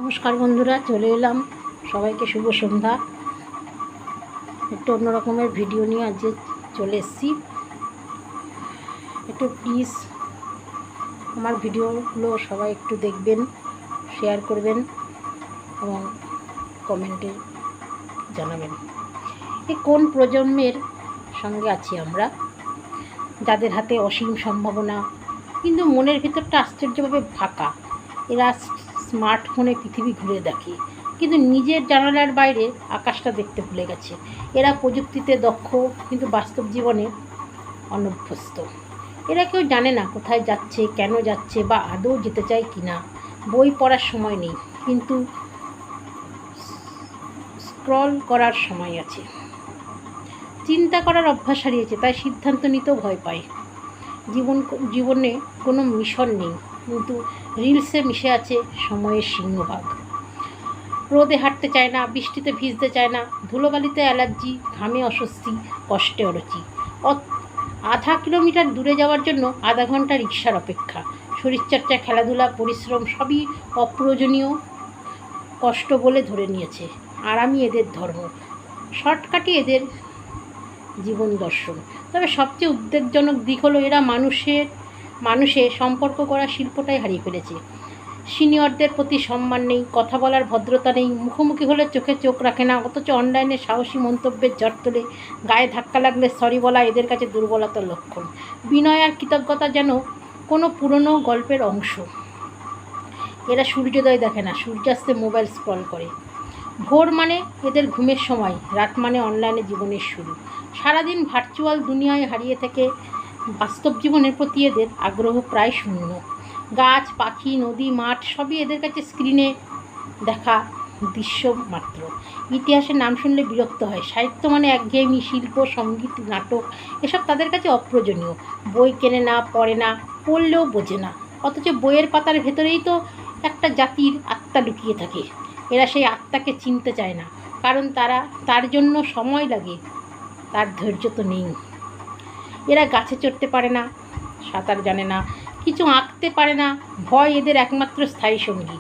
নমস্কার বন্ধুরা, চলে এলাম। সবাইকে শুভ সন্ধ্যা। একটু অন্য রকমের ভিডিও নিয়ে আজকে চলে এসেছি। একটু প্লিজ আমার ভিডিওগুলো সবাই একটু দেখবেন, শেয়ার করবেন এবং কমেন্টে জানাবেন। এই কোন প্রজন্মের সঙ্গে আছি আমরা, যাদের হাতে অসীম সম্ভাবনা কিন্তু মনের ভিতরটা আশ্চর্যভাবে ফাঁকা। এরা স্মার্টফোনে পৃথিবী ঘুরে দেখে কিন্তু নিজের জানালার বাইরে আকাশটা দেখতে ভুলে গেছে। এরা প্রযুক্তিতে দক্ষ কিন্তু বাস্তব জীবনে অনভ্যস্ত। এরা কেউ জানে না কোথায় যাচ্ছে, কেন যাচ্ছে বা আদৌ যেতে চায় কি না। বই পড়ার সময় নেই কিন্তু স্ক্রল করার সময় আছে। চিন্তা করার অভ্যাস হারিয়েছে, তাই সিদ্ধান্ত নিতেও ভয় পায়। জীবনে কোনো মিশন নেই কিন্তু রিলসে মিশে আছে সময়ের সিংহভাগ। রোদে হাঁটতে চায় না, বৃষ্টিতে ভিজতে চায় না, ধুলোবালিতে অ্যালার্জি, ঘামে অস্বস্তি, কষ্টে অরুচি। আধা কিলোমিটার দূরে যাওয়ার জন্য আধা ঘন্টা রিকশার অপেক্ষা। শরীরচর্চা, খেলাধুলা, পরিশ্রম সবই অপ্রয়োজনীয় কষ্ট বলে ধরে নিয়েছে। আরামই এদের ধর্ম, শর্টকাটই এদের জীবন দর্শন। তবে সবচেয়ে উদ্বেগজনক দিক হলো এরা মানুষে সম্পর্ক করার শিল্পটাই হারিয়ে ফেলেছে। সিনিয়রদের প্রতি সম্মান নেই, কথা বলার ভদ্রতা নেই, মুখোমুখি হলে চোখে চোখ রাখে না, অথচ অনলাইনে সাহসী মন্তব্যের ঝড় তোলে। গায়ে ধাক্কা লাগলে সরি বলা এদের কাছে দুর্বলতার লক্ষণ। বিনয় আর কৃতজ্ঞতা যেন কোনো পুরনো গল্পের অংশ। এরা সূর্যোদয় দেখে না, সূর্যাস্তে মোবাইল স্ক্রল করে। ভোর মানে এদের ঘুমের সময়, রাত মানে অনলাইনে জীবনের শুরু। সারাদিন ভার্চুয়াল দুনিয়ায় হারিয়ে থেকে বাস্তব জীবনের প্রতি এদের আগ্রহ প্রায় শূন্য। গাছ, পাখি, নদী, মাঠ সবই এদের কাছে স্ক্রিনে দেখা দৃশ্য মাত্র। ইতিহাসের নাম শুনলে বিরক্ত হয়, সাহিত্য মানে একঘেয়েমি, শিল্প, সঙ্গীত, নাটক এসব তাদের কাছে অপ্রয়োজনীয়। বই কেনে না, পড়ে না, পড়লেও বোঝে না, অথচ বইয়ের পাতার ভেতরেই তো একটা জাতির আত্মা লুকিয়ে থাকে। এরা সেই আত্মাকে চিনতে চায় না, কারণ তার জন্য সময় লাগে, তার ধৈর্য তো নেই। এরা গাছে চড়তে পারে না, সাঁতার জানে না, কিছু আঁকতে পারে না। ভয় এদের একমাত্র স্থায়ী সঙ্গী।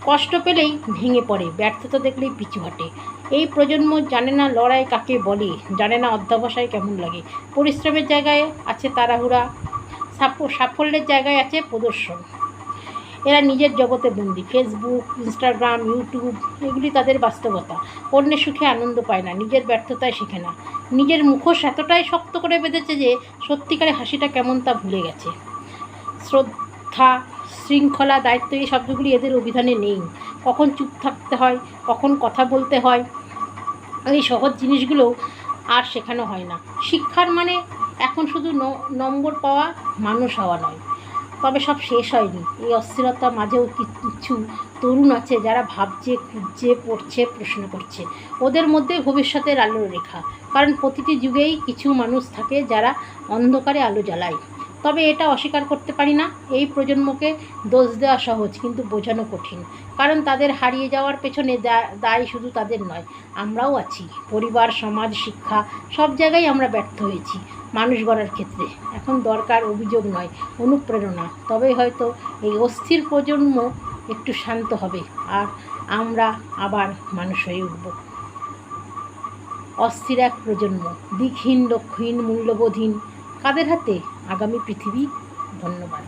কষ্ট পেলেই ভেঙে পড়ে, ব্যর্থতা দেখলেই পিছু হাঁটে। এই প্রজন্ম জানে না লড়াই কাকে বলে, জানে না অধ্যবসায় কেমন লাগে। পরিশ্রমের জায়গায় আছে তাড়াহুড়া, সাফল্যের জায়গায় আছে প্রদর্শন। এরা নিজের জগতে বন্দি। ফেসবুক, ইনস্টাগ্রাম, ইউটিউব এগুলি তাদের বাস্তবতা। অন্যের সুখে আনন্দ পায় না, নিজের ব্যর্থতায় শেখে না। নিজের মুখোশ এতটাই শক্ত করে বেঁধেছে যে সত্যিকারে হাসিটা কেমন তা ভুলে গেছে। শ্রদ্ধা, শৃঙ্খলা, দায়িত্ব এই শব্দগুলি এদের অভিধানে নেই। কখন চুপ থাকতে হয়, কখন কথা বলতে হয়, এই সহজ জিনিসগুলো আর শেখানো হয় না। শিক্ষার মানে এখন শুধু নম্বর পাওয়া, মানুষ হওয়া নয়। তবে সব শেষ হয়নি। এই অস্থিরতার মাঝেও কিছু তরুণ আছে যারা ভাবছে, খুঁজছে, পড়ছে, প্রশ্ন করছে। ওদের মধ্যে ভবিষ্যতের আলোর রেখা। কারণ প্রতিটি যুগেই কিছু মানুষ থাকে যারা অন্ধকারে আলো জ্বালায়। তবে এটা অস্বীকার করতে পারি না, এই প্রজন্মকে দোষ দেওয়া সহজ কিন্তু বোঝানো কঠিন। কারণ তাদের হারিয়ে যাওয়ার পেছনে দায় শুধু তাদের নয়, আমরাও আছি। পরিবার, সমাজ, শিক্ষা সব জায়গায় আমরা ব্যর্থ হয়েছি মানুষ গড়ার ক্ষেত্রে। এখন দরকার অভিযোগ নয়, অনুপ্রেরণা। তবে হয়তো এই অস্থির প্রজন্ম একটু শান্ত হবে আর আমরা আবার মানুষ হয়ে উঠব। অস্থির এক প্রজন্ম, দিকহীন, লক্ষ্যহীন, মূল্যবোধহীন, কাদের হাতে আগামী পৃথিবী? ধন্যবাদ।